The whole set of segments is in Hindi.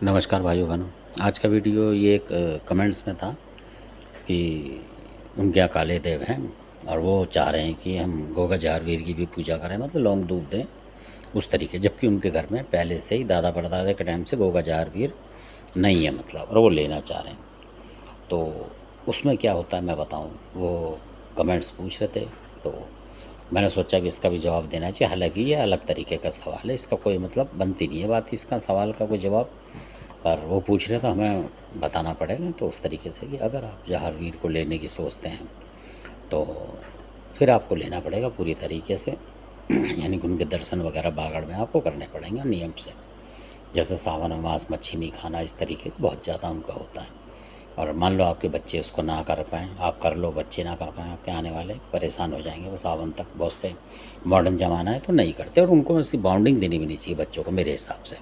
नमस्कार भाइयों बहनों। आज का वीडियो ये एक कमेंट्स में था कि उनके यहाँ काले देव हैं और वो चाह रहे हैं कि हम गोगा जारवीर की भी पूजा करें, मतलब लौंग दूध दें उस तरीके, जबकि उनके घर में पहले से ही दादा परदादा के टाइम से गोगा जारवीर नहीं है, मतलब, और वो लेना चाह रहे हैं। तो उसमें क्या होता है मैं बताऊँ। वो कमेंट्स पूछ रहे थे तो मैंने सोचा कि इसका भी जवाब देना चाहिए। हालांकि ये अलग तरीके का सवाल है, इसका कोई मतलब बनती नहीं है बात, इसका सवाल का कोई जवाब। पर वो पूछ रहे तो हमें बताना पड़ेगा। तो उस तरीके से कि अगर आप जहांगीर को लेने की सोचते हैं तो फिर आपको लेना पड़ेगा पूरी तरीके से यानी कि उनके दर्शन वगैरह बागड़ में आपको करने पड़ेंगे नियम से। जैसे सावन में मांस मच्छी नहीं खाना, इस तरीके का बहुत ज़्यादा उनका होता है। और मान लो आपके बच्चे उसको ना कर पाएँ, आप कर लो, बच्चे ना कर पाएँ, आपके आने वाले परेशान हो जाएंगे। वो सावन तक बहुत से मॉडर्न ज़माना है तो नहीं करते, और उनको ऐसी बाउंडिंग देनी भी नहीं चाहिए बच्चों को मेरे हिसाब से।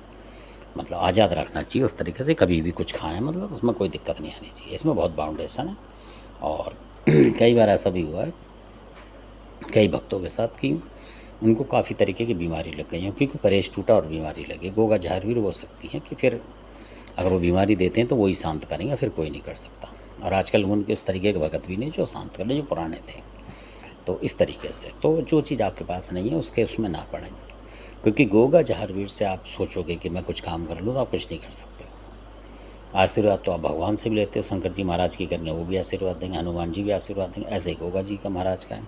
मतलब आज़ाद रखना चाहिए उस तरीके से, कभी भी कुछ खाएं, मतलब उसमें कोई दिक्कत नहीं आनी चाहिए। इसमें बहुत बाउंडेशन है। और कई बार ऐसा भी हुआ है कई भक्तों के साथ कि उनको काफ़ी तरीके की बीमारी लग गई है, क्योंकि परहेज टूटा और बीमारी लगी। गोगा झारवीर हो सकती हैं कि फिर अगर वो बीमारी देते हैं तो वही शांत करेंगे, फिर कोई नहीं कर सकता। और आजकल उनके उस तरीके के भगत भी नहीं जो शांत करें, जो पुराने थे। तो इस तरीके से तो जो चीज़ आपके पास नहीं है उसके उसमें ना पड़ें, क्योंकि गोगा जहारवीर से आप सोचोगे कि मैं कुछ काम कर लूँ तो आप कुछ नहीं कर सकते हो। आशीर्वाद तो आप भगवान से भी लेते हो, शंकर जी महाराज की करेंगे वो भी आशीर्वाद देंगे, हनुमान जी भी आशीर्वाद देंगे, ऐसे ही गोगा जी का महाराज का है।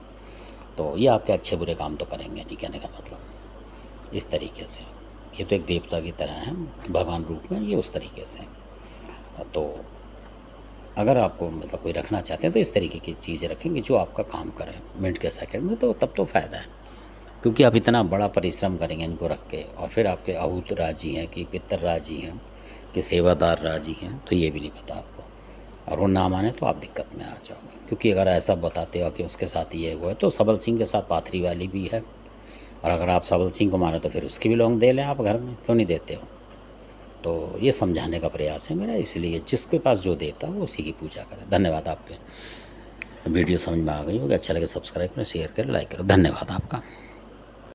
तो ये आपके अच्छे बुरे काम तो करेंगे नहीं, कहने का मतलब इस तरीके से। ये तो एक देवता की तरह है भगवान रूप में, ये उस तरीके से। तो अगर आपको मतलब कोई रखना चाहते हैं तो इस तरीके की चीज़ें रखेंगे जो आपका काम करे मिनट के सेकंड में, तो तब तो फ़ायदा है। क्योंकि आप इतना बड़ा परिश्रम करेंगे इनको रख के, और फिर आपके आहूत राजी हैं कि पितर राजी हैं कि सेवादार राजी हैं, तो ये भी नहीं पता आपको। और वो ना माने तो आप दिक्कत में आ जाओगे। क्योंकि अगर ऐसा बताते हो कि उसके साथ ये हुआ है, तो सबल सिंह के साथ पाथरी वाली भी है। और अगर आप सबल सिंह को माने तो फिर उसकी भी लौंग दे लें आप घर में, क्यों नहीं देते हो। तो ये समझाने का प्रयास है मेरा, इसलिए जिसके पास जो देता है वो उसी की पूजा करें। धन्यवाद। आपके वीडियो समझ में आ गई होगी, अच्छा लगे सब्सक्राइब करें, शेयर करें, लाइक करें। धन्यवाद आपका।